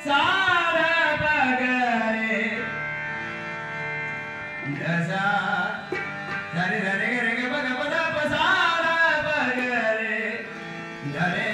सार बगरे दसा धरे धरे रे गे बग पदा पसार बगरे धरे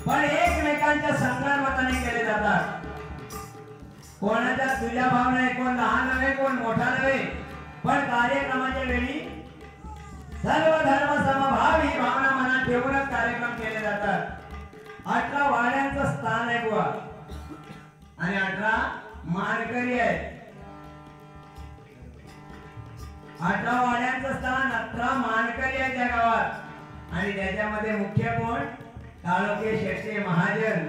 पण एकमेकांच्या संगणमताने केले जातात. कोणाच्या तुझ्या भावना आहे, कोण लहान नव्हे कोण मोठा नव्हे, पण कार्यक्रमाच्या वेळी सर्व धर्म समभाव ही भावना मनात ठेवूनच कार्यक्रम केले जातात. 18 वाड्यांचं स्थान आहे बुवा आणि 18 मानकरी आहेत. 18 वाड्यांचं स्थान 18 मानकरी आहेत त्या गावात आणि त्याच्यामध्ये मुख्य कोण तालुके शेट्टे महाजन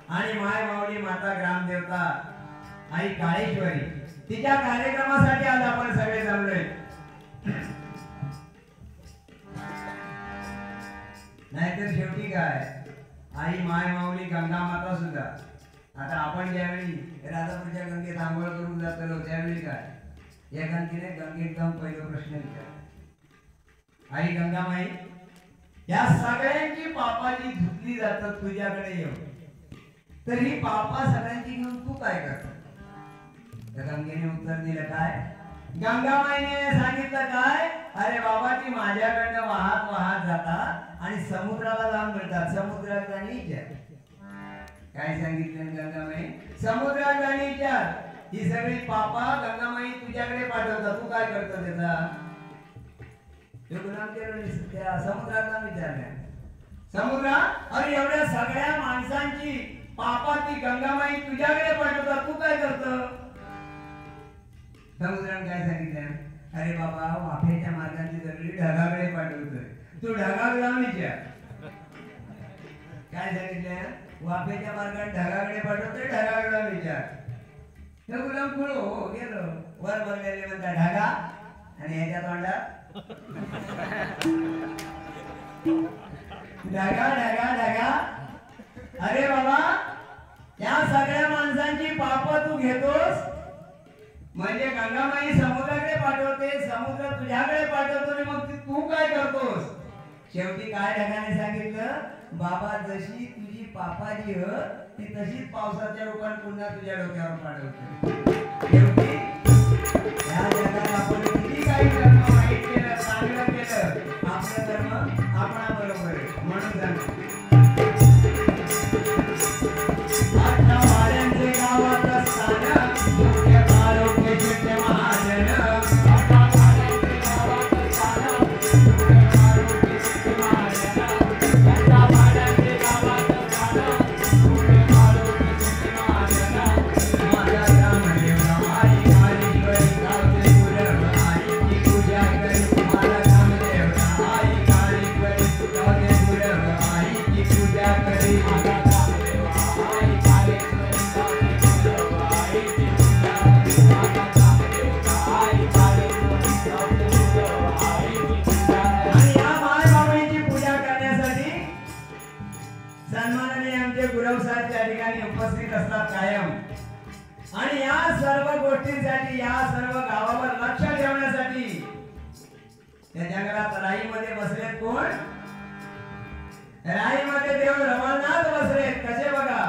आणि माय माऊली माता ग्रामदेवता आई काळेश्वरी. तिच्या कार्यक्रमासाठी आज आपण सगळे जमलोय. नाहीतर शेवटी काय आई माय माऊली गंगा माता सुद्धा. आता आपण ज्यावेळी राधापूरच्या गंगेत आंघोळ करून जातो त्यावेळी काय या गंगेने गंगेत जाऊन पहिला प्रश्न विचार, आई गंगामाई या सगळ्यांची पापाची धुतली जातात तुझ्याकडे येऊन, तर ही पापा सगळ्यांची घेऊन तू काय करतो? तर गंगेने उत्तर दिलं काय, गंगामाईने सांगितलं काय, अरे बाबा ती माझ्याकडनं वाहत वाहत जातात आणि समुद्राला जाऊन मिळतात. समुद्रात जाणी काय सांगितलं गंगामाई, समुद्रात जाणी ही सगळी पापा गंगामाई तुझ्याकडे पाठवतात, तू काय करतो त्याचा? त्या समुद्राला विचारल्या, समुद्रा अरे एवढ्या सगळ्या माणसांची पापा ती गंगामाई तुझ्याकडे पाठवतात, तू काय करतो? समुद्राने काय सांगितलं, अरे बाबा वाफेच्या मार्गाची सगळी ढगाकडे पाठवतोय, तू ढगाकडे जाऊन विचार. काय सांगितलं, वाफेच्या मार्गाने ढगाकडे पाठवतोय, ढगाकडे जाऊन विचार. तर गुलाम खुळो हो गेलो वर बघलेले म्हणता ढगा आणि ह्याच्या तोंडात ढगा ढगा ढगा. अरे बाबा या सगळ्या माणसांची पाप तू घेतोस म्हणजे गंगामाई समुद्राकडे पाठवते, समुद्र तुझ्याकडे पाठवतो आणि मग तू काय करतोस? शेवटी काय ढगाने सांगितलं, बाबा जशी तुझी पापाजी ती तशीच पावसाच्या रूपात पुन्हा तुझ्या डोक्यावर पाठवते. शेवटी या जगात आपण किती काही कर्म वाईट केलं चांगलं केलं आपलं धर्म आपणा बरोबर आहे म्हणून सांगतो. गावात स्थान ठेवण्यासाठी या सर्व गावावर लक्ष ठेवण्यासाठी त्या जंगलात राईमध्ये बसलेत कोण? राईमध्ये देव रमणनाथ बसलेत. कसे बघा,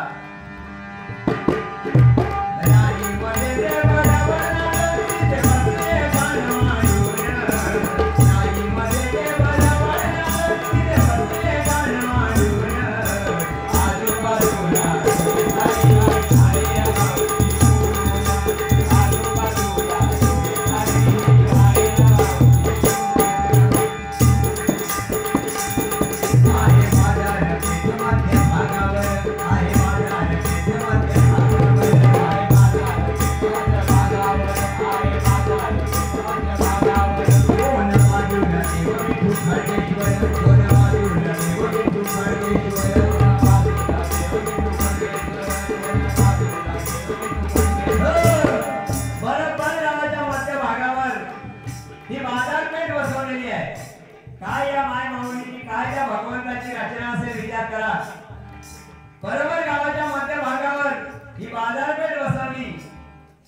राईमध्ये देव रमणनाथ तिथे बसले गाणं मांडून. राईमध्ये देव रमणनाथ तिथे बसले गाणं मांडून. आजूबाजूला बरोबर गावाच्या मध्यभागावर ही बाजारपेठ बसवली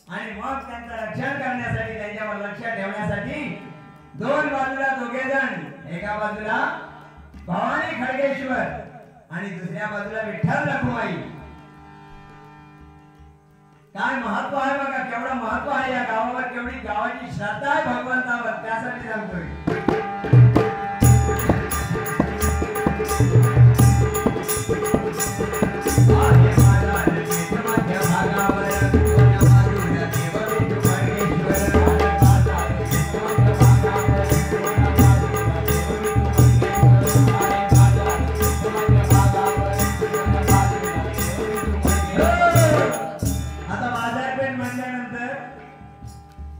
आणि मग त्यांचं रक्षण करण्यासाठी त्यांच्यावर लक्ष ठेवण्यासाठी दोन बाजूला दोघे जण, एका बाजूला भवानी खडगेश्वर आणि दुसऱ्या बाजूला विठ्ठल रखुमाई. काय महत्व आहे बघा, केवढं महत्व आहे या गावावर, केवढी गावाची श्रद्धा आहे भगवंतावर, त्यासाठी सांगतोय.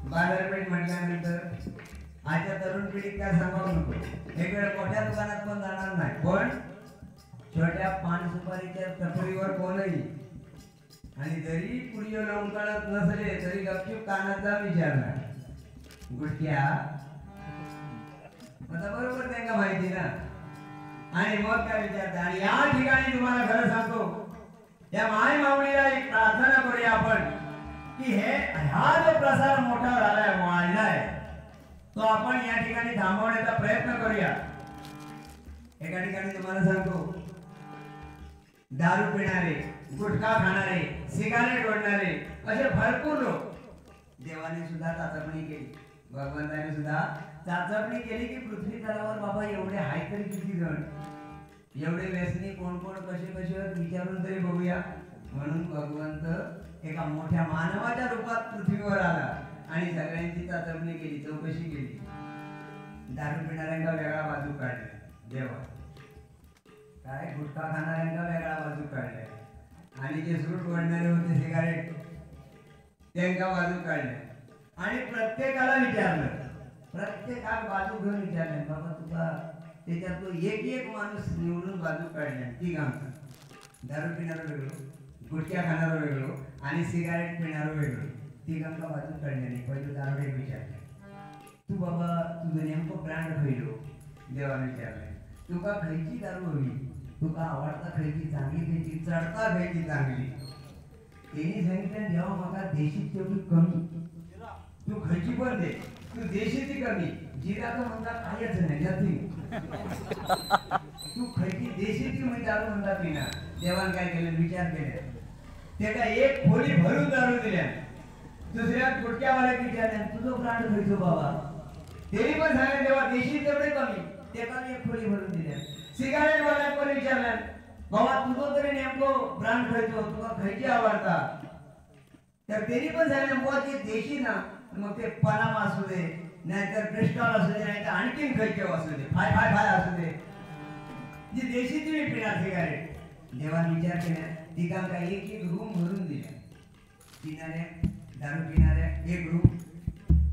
बाजारपेठ म्हटल्यानंतर आजच्या तरुण पिढीत काय सांगावं नको, एक वेळ मोठ्या दुकानात पण जाणार नाही, पण छोट्या पान सुपारीच्या टपरीवर कोणही, आणि जरी पुढे लोंबकळत नसले तरी गपचूप कानाचा विचारणार गुटक्या, आता बरोबर त्यांना माहिती ना. आणि मग काय विचारतात. आणि या ठिकाणी तुम्हाला खरं सांगतो, या माय माऊलीला एक प्रार्थना करूया आपण की हा जो प्रसार मोठा झालाय, वाढलाय, तो आपण या ठिकाणी थांबवण्याचा प्रयत्न करूया. एका ठिकाणी तुम्हाला सांगतो, दारू पिणारे, गुटखा खाणारे, सिगारेट ओढणारे असे भरपूर लोक, देवाने सुद्धा चाचपणी केली, भगवंताने सुद्धा चाचपणी केली की पृथ्वी तलावर बाबा एवढे हाय तरी किती जण, एवढे व्यसनी कोण कोण कसे कसे विचारून तरी बघूया. म्हणून भगवंत एका मोठ्या मानवाच्या रूपात पृथ्वीवर आला आणि सगळ्यांची चाचपणी केली, चौकशी केली. दारू पिणाऱ्यांना वेगळा बाजू काढला देवा, काय गुटखा खाणाऱ्यांना वेगळा बाजू काढलाय, आणि जे सूट ओढणारे होते सिगारेट त्यांना बाजू काढले, आणि प्रत्येकाला विचारलं, प्रत्येकाला बाजू घेऊन विचारलं, बाबा तुला त्याच्यात तो एक एक माणूस निवडून बाजू काढल्या. ती गावचा दारू पिणारं वेगळं, गुटख्या खाणारं वेगळं आणि सिगारेट पिणारं वेगळं, ती गंगा बाजू काढल्याने पहिले दारुडे विचारले, तू बाबा तुझं नेमकं ब्रँड खयलो, देवाने विचारलंय, तुका खयची दारू हवी, तुका आवडता खयची चांगली, खयची चढता खयची चांगली. त्यांनी सांगितलं जेव्हा मला देशीत तेवढी कमी, तू खयची पण दे, तू देशीची कमी, जिराचं म्हणता कायच नाही याची, तू खयची देशीची म्हणजे दारू म्हणता पिणार. देवाने काय केलं, विचार केले, त्याला एक खोली भरून दारू दिल्या. दुसऱ्या गुटख्यावाल्याला विचारल्या, तुझं ब्रँड खयचो बाबा, तेही पण सांगितलं तेव्हा देशी तेवढे कमी, त्याला एक खोली भरून दिल्या. सिगारेट वाल्याला पण विचारल्या, बाबा तुझं तरी नेमकं ब्रँड खयचो, तुला खयची आवडता, तर त्यांनी पण सांगितलं बाबा ते देशी ना, मग ते पनामा असू दे, नाहीतर क्रिस्टॉल असू दे, नाहीतर आणखीन खयचे असू दे, फाय फाय फाय असू दे, जी देशी तुम्ही पिणार सिगारेट. देवाने विचार केला, ती काम काय एक एक रूम भरून दिल्या, पिणाऱ्या दारू पिणाऱ्या एक रूम,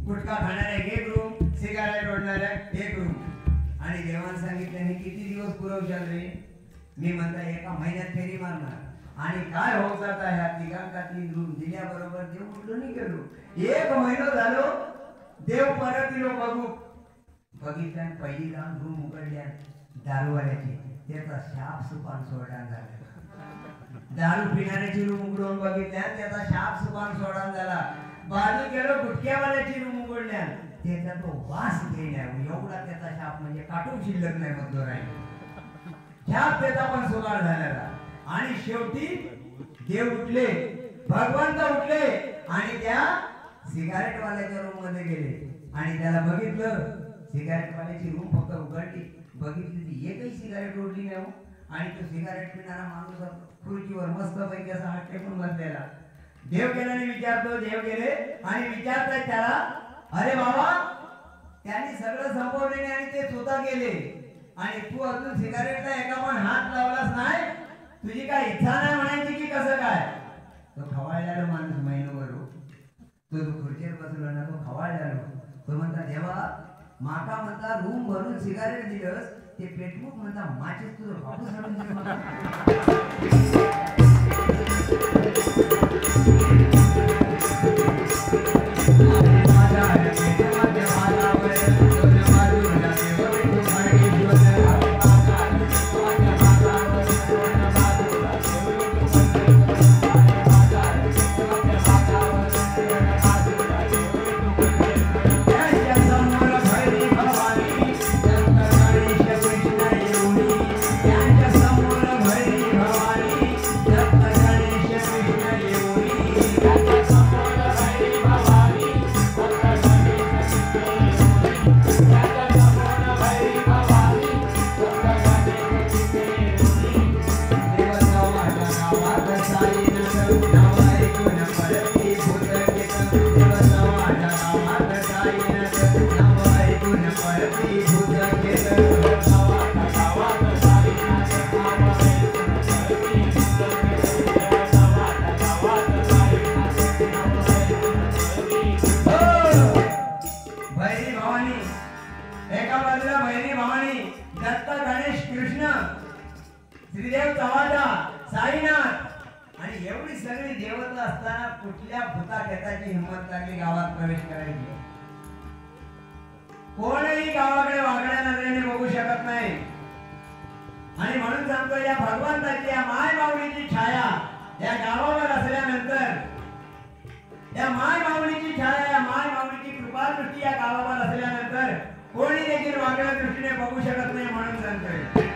गुटखा खाणाऱ्या एक रूम, सिगारेट ओढणाऱ्या एक रूम. आणि देवाने सांगितलं हे किती दिवस पुरवशाल रे, मी म्हणता एका महिन्यात फेरी मारणार. आणि काय होत आता ह्या तिघांका 3 रूम दिल्याबरोबर देव उठलो नाही गेलो, 1 महिना झालो, देव परत येलो बघू, बघितल्या पहिली जाऊन रूम उघडल्या दारूवाल्याची, त्याचा शाप सुपान सोडा झाला. दारू पिणाऱ्याची रूम उघडून बघितल्या, त्याचा शाप सुपान सोडा झाला. बाजू गेलो गुटक्यावाल्याची रूम उघडल्या त्याचा तो वास घेण्या एवढा त्याचा शाप म्हणजे काटून शिल्लक नाही मधलो राहील शाप त्याचा पण सुधार झालेला आणि शेवटी देव उठले भगवंत उठले आणि त्या सिगारेट वाल्याच्या रूम मध्ये गेले आणि त्याला बघितलं सिगारेट वाल्याची रूम फक्त उघडली बघितली ती एकही सिगारेट ओढली नाही आणि तो सिगारेट पिणारा माणूस खुर्चीवर मस्त पैकी असा हात टेकून बसलेला देव गेल्याने विचारतो देव गेले आणि विचारतात त्याला अरे बाबा त्यांनी सगळं संपवले आणि ते स्वतः गेले आणि तू अजून सिगारेटला एका पण हात लावलास नाही तुझी काय इच्छा नाही म्हणायची की कसं काय तो खवाळलेला माणूस महिनोभर तो खुर्चीवर बसलो ना तो खवाळलेला तो म्हणता देवा माका म्हणता रूम भरून सिगारेट दिलंस ते पेटवूक म्हणता माचीस तुझं बाबू सोडून श्रीदेव चव्हाटा साईनाथ आणि एवढी सगळी देवता असताना कुठल्या भूताखेताची हिंमत लागली गावात प्रवेश करायची कोणीही गावाकडे वाकड्या नजरेने बघू शकत नाही आणि म्हणून सांगतो या भगवंताची या माय माऊलीची छाया या गावावर असल्यानंतर या माय माऊलीची छाया या माय माऊलीची कृपा दृष्टी या गावावर असल्यानंतर कोणी देखील वाकड्या दृष्टीने बघू शकत नाही म्हणून सांगतोय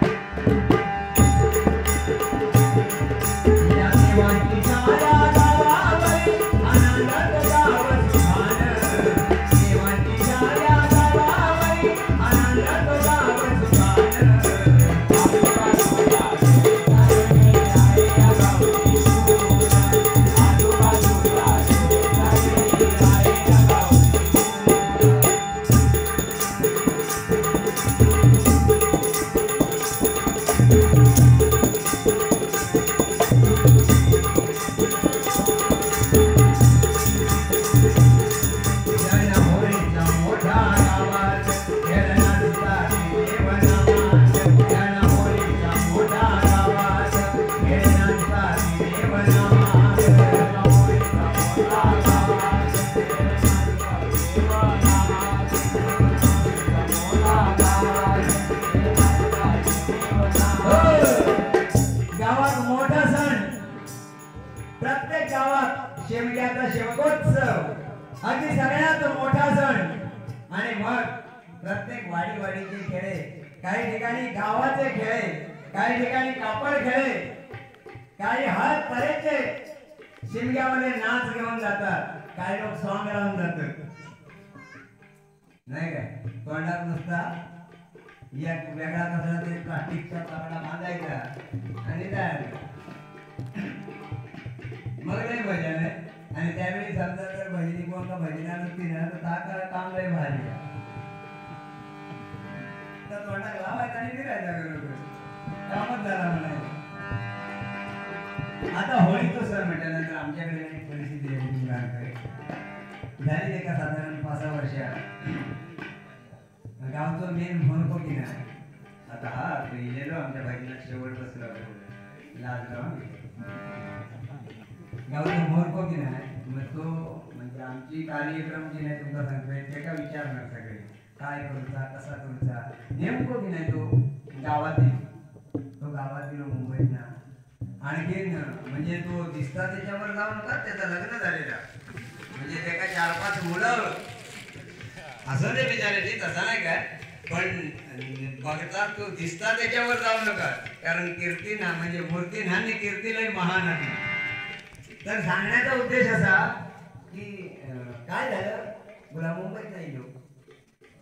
देवाची छाया गावावर आनंदात गाव सुभान देवाची छाया गावावर आनंदात गाव सुभान शेवट्याचा शेवकोत्सव अगदी सगळ्यात मोठा सण आणि मग प्रत्येक वाडीचे खेळे काही ठिकाणी गावाचे खेळे काही ठिकाणी कापड खेळे काही हर तऱ्हेचे शिमग्यामध्ये नाच घेऊन जातात काही लोक सॉंग लावून जातात नाही काय तोंडात नुसता एक वेगळा कसला तरी प्लास्टिकचा कपडा बांधायचा आणि जायचं मग नाही भजन आहे आणि त्यावेळी समजा जर भजनी कोणता भजना नसती ना तर काम लय भारी तर तोंडाला लावायचा आणि फिरायचा कामच झाला म्हणायचं आता होळीचा सण म्हटल्यानंतर आमच्याकडे एक परिस्थिती झाली एका साधारण 5-6 वर्षात गावचं मेन म्हणतो की नाही आता हा गेलो आमच्या भाजीला शेवट बसला लाजगाव गावचं मोरको की नाही मग तो म्हणजे आमची कार्यक्रम जी नाही तुमचा सांगतोय ते का विचारणार सगळे काय करूचा कसा करूचा नेमको की नाही तो गावातील मुंबईत ना आणखीन म्हणजे तो दिसता त्याच्यावर जाऊ नका त्याचं लग्न झालेला म्हणजे त्याला 4-5 मुलं असं ते बिचारे तसा नाही काय, पण बघता तो दिसता त्याच्यावर जाऊ नका, कारण कीर्ती ना म्हणजे मूर्ती ना आणि कीर्तीलाही महान आहे. तर सांगण्याचा उद्देश असा की काय झालं, मुला मुंबईत नाही गेलो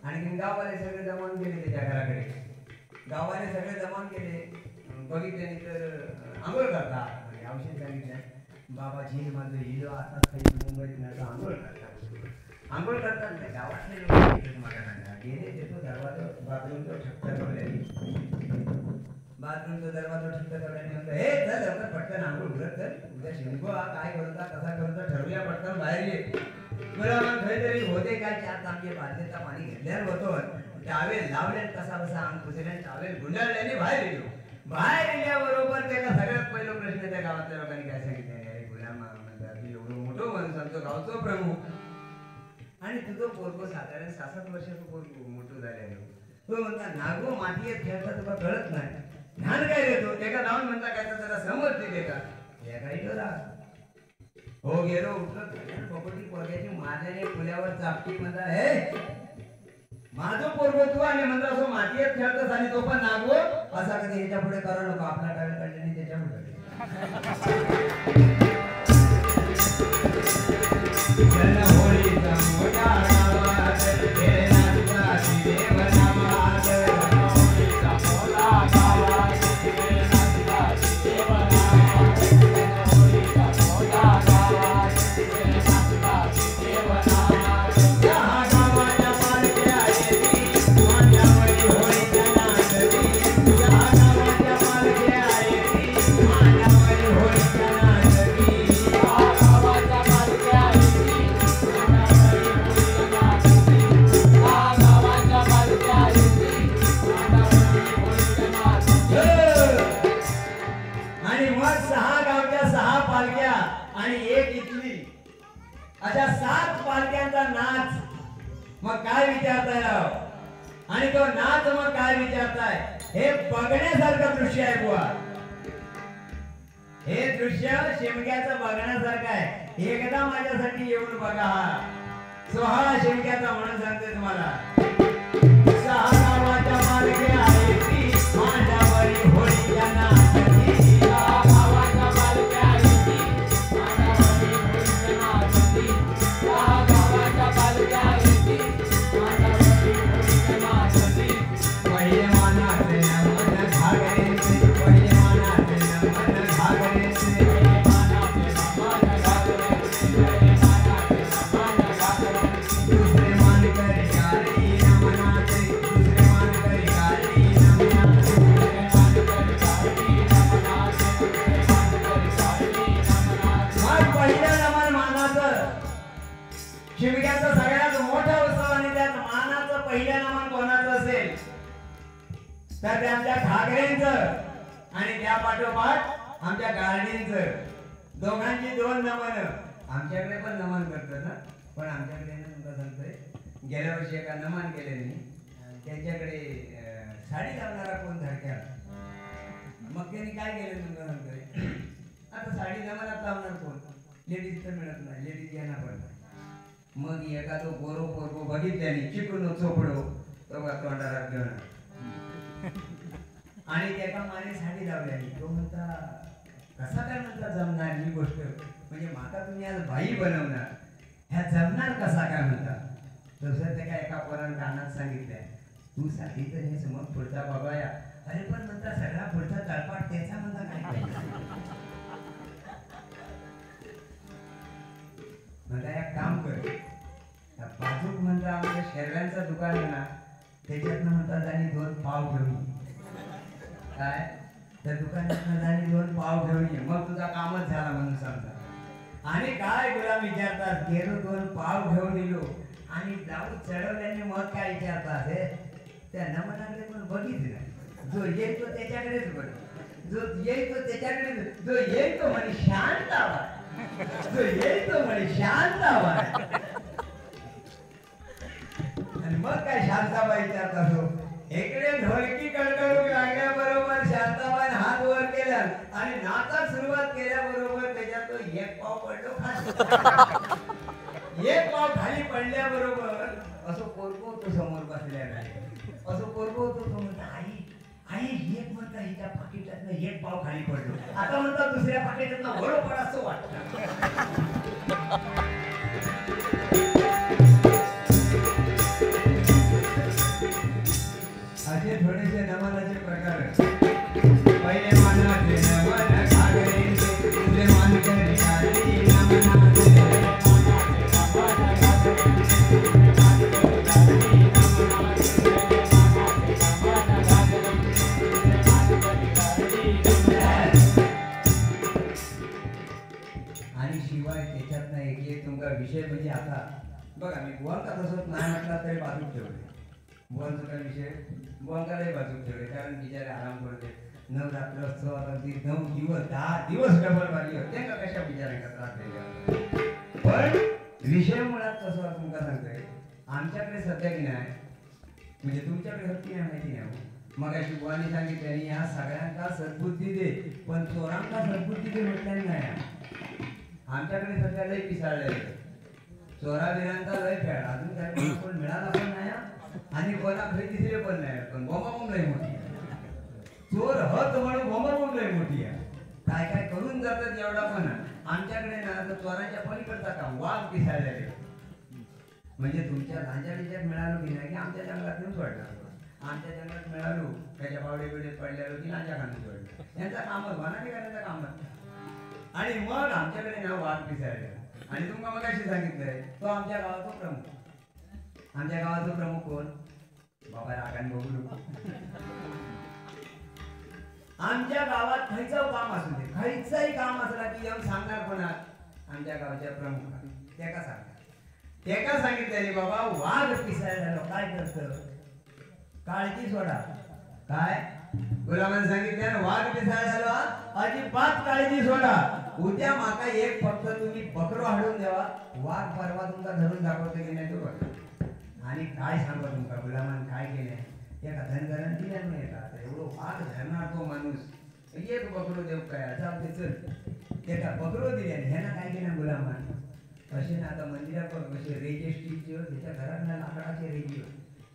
आणि गाववाले सगळे जमावून गेले त्याच्या घराकडे. गाववाले सगळे जमावून गेले, बघितले तर आंघोळ करता औषध सांगितलं बाबा झील माझं हिलो आता काही मुंबईत नाही आंघोळ करतात. आंघोळ करतात नाही गावातले लोक मला सांगा गेले देतो दरवाजा बाथरूमचा ठक्का ठेवल्याने, बाथरूमचा दरवाजा ठक्का ठेवल्याने म्हणतो हे चल लवकर पटकन आंघोळ उघडत चल, उद्या शिंगो काय करता कसा करता ठरवूया, पटकन बाहेर ये. मला मग काहीतरी होते काय 4 तांबे बादलीचा पाणी घेतल्यावर होतो, टावेल लावले कसा बसा अंग पुसले, टावेल गुंडाळल्याने बाहेर गेलो. बाहेर गेल्याबरोबर त्याला सगळ्यात पहिला प्रश्न त्या गावातल्या लोकांनी काय सांगितलं, अरे गुलाम म्हणतात मी एवढं मोठं माणूस आमचं गावचं प्रमुख आणि तुझं पोरगो साधारण 6-7 वर्षाचं पोरगो मोठं झालेलं, तो म्हणता नागो मातीत खेळता तुला कळत नाही, ध्यान काय देतो त्याला जाऊन म्हणता काय तर त्याला समज दिले का हे काही करा हो गेलो उठलं पकोटी पोरग्याची माझ्याने फुल्यावर चापटी म्हणता हे माझं पोरगो तू आणि म्हणता असो मातीत खेळतस आणि तो पण नागो असा कधी याच्या पुढे करू नको, आपला टावेल काढल्याने त्याच्या पुढे होळीचा मोठा आवाज अशा 7 पालख्यांचा नाच. मग काय विचारताय राव, आणि तो नाच मग काय विचारताय, हे बघण्यासारखं दृश्य आहे बुवा. हे दृश्य शिमग्याचं बघण्यासारखं आहे. एकदा माझ्यासाठी येऊन बघा. सोहळा शिमग्याचा म्हणून सांगते तुम्हाला. 6 गावाच्या पालख्या आहेत ती माझ्यावरी होळीच्या नाचती. 6 गावाच्या पालख्या आहेत ती माझ्यावरी होळीच्या नाचती. 6 गावाच्या पालख्या आहेत ती माझ्यावरी होळीच्या नाचती. पहिले मानाचे नमन घागरेचे, पहिले मानाचे नमन घागरेचे, पहिले मानाचे नमन घागरेचे, पहिले मानाचे नमन घागरेचे. दुसरे मान करी गाडी नमनाचे, दुसरे मान करी गाडी नमनाचे, दुसरे मान करी गाडी नमनाचे, दुसरे मान करी गाडी नमनाचे. मग पहिलं नमन मानाचं. शिमग्याचं सगळ्यात मोठं उत्सव आणि त्यात मानाचं पहिलं नमन कोणाचं असेल तर ते आमच्या घागरेंचं आणि त्या पाठोपाठ आमच्या गार्डींचं. दोघांची 2 नमन. आमच्याकडे पण नमन करतात ना, पण आमच्याकडे ना तुमचा सांगतोय गेल्या वर्षी एका नमन केले मी, त्यांच्याकडे साडी लावणारा कोण धडक्या. मग त्यांनी काय केलं तुमचा सांगतोय, आता साडी नमनात लावणार कोण, लेडीज तर मिळत नाही, लेडीज येणार पडणार. मग एका तो गोरो पोरगो बघितल्याने चिकून चोपडो तो का तोंडाला घेऊन आणि त्याका माने साडी लावल्याने तो म्हणता कसा काय म्हणता जमणार ही गोष्ट, म्हणजे माता तुम्ही आज बाई बनवणार, ह्या जमणार कसा काय म्हणता. तसं ते काय एका पोरानं कानात सांगितलंय, तू साठी तर हे समोर पुढचा बघाया. अरे पण म्हणता सगळा पुढचा तळपाट त्याचा म्हणता काय पाहिजे. म्हणता एक काम कर, बाजूक म्हणता आमच्या शेरव्यांचं दुकान आहे ना त्याच्यातनं म्हणतात आणि 2 पाव घेऊन ये. काय त्या दुकानातनं आणि 2 पाव घेऊन ये, मग तुझा कामच झाला म्हणून सांगतात. आणि काय गुलाम विचारतात, गेलो 2 पाव घेऊन येलो आणि ब्लाऊज चढवल्याने मग काय विचारतात, हे त्या नमनाकडे पण बघितलं नाही, जो येईल तो त्याच्याकडेच बघ, जो येईल तो त्याच्याकडे, जो येईल तो म्हणे शांत आवाज, जो येईल तो म्हणे शांत आवाज. आणि मग काय शांताबाई विचारतात, हो इकडे ढोलकी कडकडून लागल्याबरोबर शांताबाई हात वर केला आणि नाचात सुरुवात केल्याबरोबर त्याच्यात तो 1 पाव पडलो खाली. एक पाव खाली पडल्याबरोबर असं पोरगो होतो समोर बसलेला असं पोरगो होतो तो म्हणतो आई आई एक म्हणता हिच्या पाकिटातनं एक पाव खाली पडलो आता म्हणतात दुसऱ्या पाकिटातनं वळो पड असं वाटतं. असे थोडेसे नमनाचे प्रकार पहिले मानाचे नमन सागरे तुझे मान करे काळी नमनाचे आणि शिवाय त्याच्यातनं एक तुमचा विषय म्हणजे आता बघा मी बुवांका तसंच नाही म्हटला तरी बाजूक ठेवले बुवांचा काय विषय बुवांकालाही बाजूक ठेवले कारण बिचारे आराम करते नवरात्रोत्सव अगदी 9 दिवस 10 दिवस डबल मारली होते का कशा बिचाऱ्यांका त्रास द्यायचा. पण विषय मुळात कसं तुमका सांगतोय आमच्याकडे सध्या की नाही म्हणजे तुमच्याकडे होती नाही माहिती नाही मग अशी बुवानी सांगितली आणि या सगळ्यांका सद्बुद्धी दे पण चोरांका सद्बुद्धी दे म्हटल्याने नाही. आमच्याकडे सध्या लय पिसाळले चोरा बिरांचा लय फेड अजून काय कोण मिळाला पण नाही आणि कोणा खरेदीचे पण नाही पण बोंबाबोंब लय मोठी चोर हत म्हणून बोंबाबोंब लय मोठी आहे काय काय करून जातात एवढा पण आमच्याकडे ना तर चोराच्या पलीकडचा काम वाघ पिसाळलेले म्हणजे तुमच्या लांजा बिजात मिळालो की नाही की आमच्या जंगलात नेऊन सोडला आमच्या जंगलात मिळालो त्याच्या पावडे बिडे पडलेलो की लांजा खाणून सोडलं यांचा कामच म्हणा की त्यांचा कामच. आणि मग आमच्याकडे ना वाघ पिसाळले आणि तुम्हाला मग अशी सांगितलंय तो आमच्या गावाचा प्रमुख आमच्या गावाचा प्रमुख कोण बाबा रागान बघू नको आमच्या गावात खयचं काम असू दे खयचंही काम असला की येऊन सांगणार कोणा आमच्या गावच्या प्रमुख त्याका सांगणार त्याका सांगितलेली बाबा वाघ पिसाळला काय करतं काळजी सोडा काय गुलामाने सांगितलं वाघ पिसाळला अजिबात काळजी सोडा उद्या माका एक फक्त तुम्ही बकरो हाडून द्यावा वाघ परवा तुमका धरून दाखवतो की नाही तो बघा आणि काय सांगा तुमका गुलामान काय केलंय एका धनगरान दिल्या नाही आता एवढं वाघ धरणार तो माणूस एक बकरो देव काय चालते चल एका बकरो दिल्या ह्यानं काय केलं गुलामान असे ना आता मंदिरात कसे रेजे स्टीलचे त्याच्या घरात लाकडाचे रेजी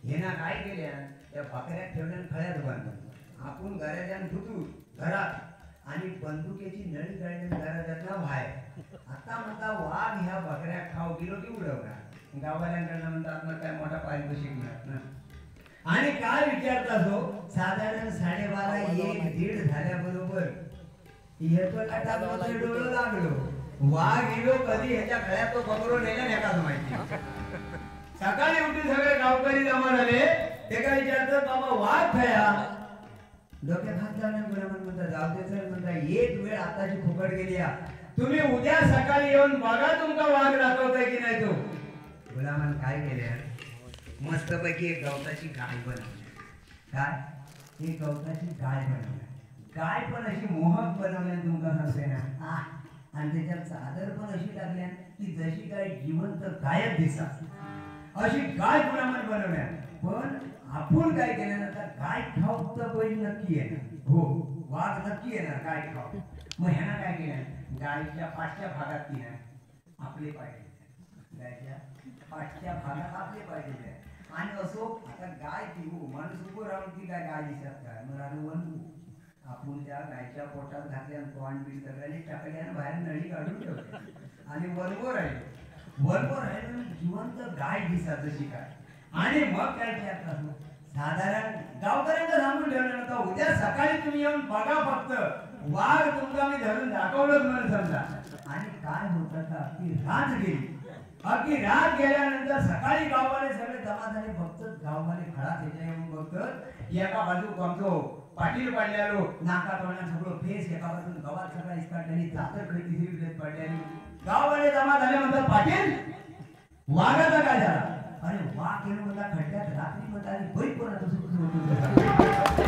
ह्यानं काय केल्या त्या बकऱ्यात ठेवल्या खळ्यात बांधून आपण घराच्या फुटू घरात आणि बंदुकीची नळी काढण्यात घराच्यातला बाहेर आता म्हणता वाघ ह्या बकऱ्या खाऊ गेलो की उडवणार गाववाल्यांकडनं म्हणतात मग काय मोठा पारितोषिक मिळत ना आणि काय विचारता तो साधारण 12:30-1 झाल्याबरोबर येतो लाटामध्ये डोळं लागलो वाघ गेलो कधी ह्याच्या गळ्यात तो बकरो नेला एकाच माहिती सकाळी उठून सगळे गावकरी जमा झाले ते काय विचारतात बाबा वाघ खया डोक्यात हात लावण्यात गुलामान म्हणता जाऊ दे सर म्हणता एक वेळ आताची फुकट गेली तुम्ही उद्या सकाळी येऊन बघा तुमका वाघ दाखवताय की नाही तो गुलामान काय केले मस्तपैकी एक गवताची गाय बनवली काय एक गवताची गाय बनवली गाय पण अशी मोहक बनवल्या तुमका सांगते ना आणि त्याच्यात चादर पण अशी टाकल्या की जशी गाय जिवंत गायब दिसा अशी गाय गुलामान बनवल्या पण आपण काय केलं ना तर गाय खाऊ तर बैल नक्की येणार हो वाघ नक्की येणार गाय खाऊ मग ह्यानं काय केलं गायच्या पाठच्या भागात तिनं आपले पाहिजे गायच्या पाठच्या भागात आपले पाहिजे आणि असो आता गाय पिऊ माणूस उभं राहून ती काय गाय दिसत काय मग राहू वनू आपण त्या गायच्या पोटात घातल्या तोंड बीड सगळ्यांनी टाकल्या आणि बाहेर नळी काढून ठेवली आणि वनवर राहिलो जिवंत गाय दिसत जशी काय आणि मग काय त्यात साधारण गावकऱ्यांना सांगून ठेवलं नव्हतं उद्या सकाळी तुम्ही येऊन बघा फक्त वाघ तुमचा मी धरून दाखवलंच म्हणून समजा आणि काय होतं का अगदी रात गेली अगदी रात गेल्यानंतर सकाळी गाववाले सगळे जमा झाले फक्त गाववाले खडा त्याच्या येऊन बघतात एका बाजू बघतो पाटील पडल्यालो नाका तोंडात सगळं फेस एका बाजून गवात सगळा इसकाटल्याने चादर खडी तिसरी फेस पडल्याने गाववाले जमा झाले म्हणतात पाटील वाघाचा काय झाला अरे वाघ गेलो म्हणता खड्ड्यात रात्री म्हणता आणि बैल पण आता सुरू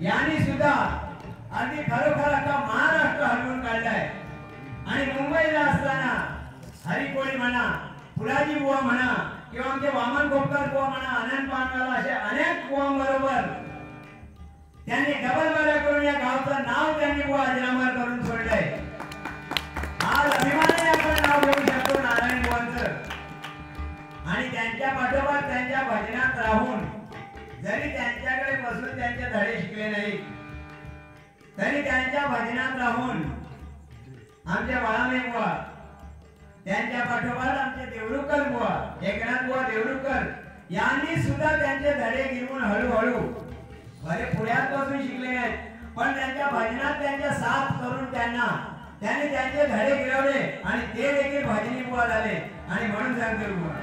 यांनी सुद्धा अगदी खरोखर आता महाराष्ट्र हलवून काढलाय. आणि मुंबईला असताना हरिकोळी म्हणा, फुलाजी बुवा म्हणा किंवा आमचे वामन गोपकर बुवा म्हणा, आनंद पानवाला असे अनेक बुवांबरोबर त्यांनी डबल बारा करून या गावचं नाव त्यांनी बुवा अजरामर करून सोडलंय. आज अभिमानाने आपण नाव घेऊ शकतो नारायण बुवांचं. आणि त्यांच्या पाठोपाठ त्यांच्या भजनात राहून जरी त्यांच्याकडे बसून त्यांचे धडे शिकले नाही तरी त्यांच्या भजनात राहून आमचे बाळामे बुवा, त्यांच्या पाठोपाठ आमचे देवरुकर बुवा, एकनाथ बुवा देवरुकर यांनी सुद्धा त्यांचे धडे घेऊन हळूहळू बरे पुण्यात बसून शिकले नाहीत पण त्यांच्या भजनात त्यांच्या साथ करून त्यांनी त्यांचे धडे गिरवले आणि ते देखील भजनी बुवा झाले. आणि म्हणून सांगतो बुवा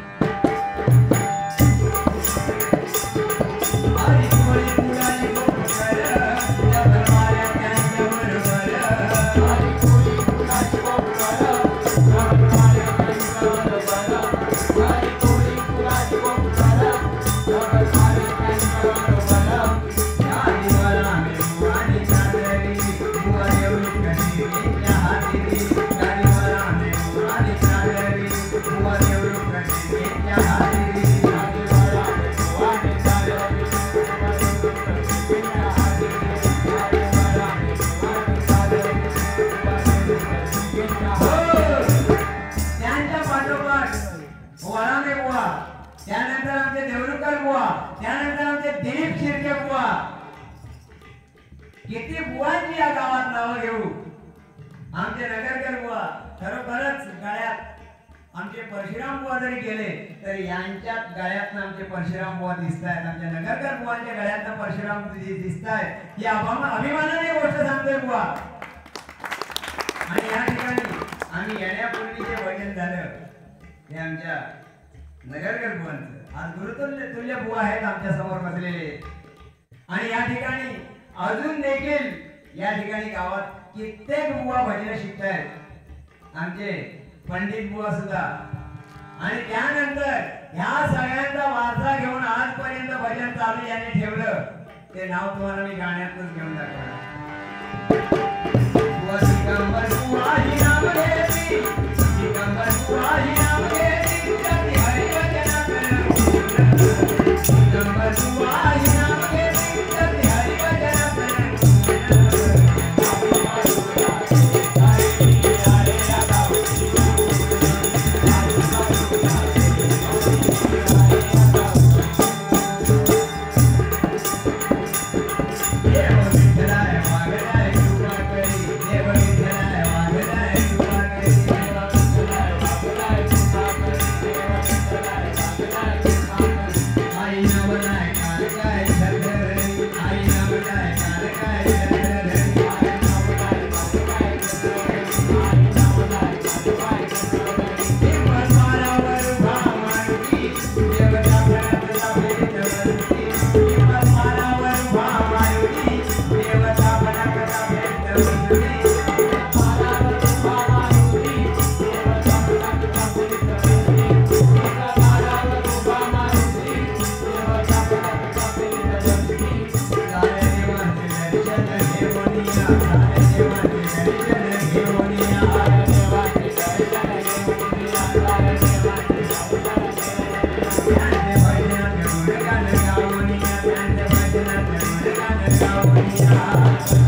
त्यानंतर आमचे देवरुकर बुवा, त्यानंतर आमचे दिलीप शिर्के बुवा, किती बुवांची या गावात नावं घेऊ. आमचे नगरकर बुवा खरोखरच गळ्यात आमचे परशुराम बुवा जरी गेले तरी यांच्यात गळ्यात आमचे परशुराम बुवा दिसतायत. आमच्या नगरकर बुवांच्या गळ्यात परशुराम दिसतायत. या अभिमानाने गोष्ट सांगतोय बुवा. आणि या ठिकाणी आम्ही येण्यापूर्वी जे भजन झालं ते आमच्या नगरकर बुवांचं आज गुरुतुल्य बुवा आहेत आमच्या समोर बसलेले. आणि या ठिकाणी अजून देखील या ठिकाणी गावात कित्येक बुवा भजन शिकतायत. आमचे पंडित बुवा सुद्धा. आणि त्यानंतर ह्या सगळ्यांचा वारसा घेऊन आजपर्यंत भजन चालू यांनी ठेवलं ते नाव तुम्हाला मी गाण्यातून घेऊन दाखवणार. दिगंबर बुवा ही नाम घेतली, दिगंबर बुवा ही नाम घेतली, कधी हरिभजन कर. दिगंबर बुवा ही नाम घेतली, कधी हरिभजन कर. Yeah.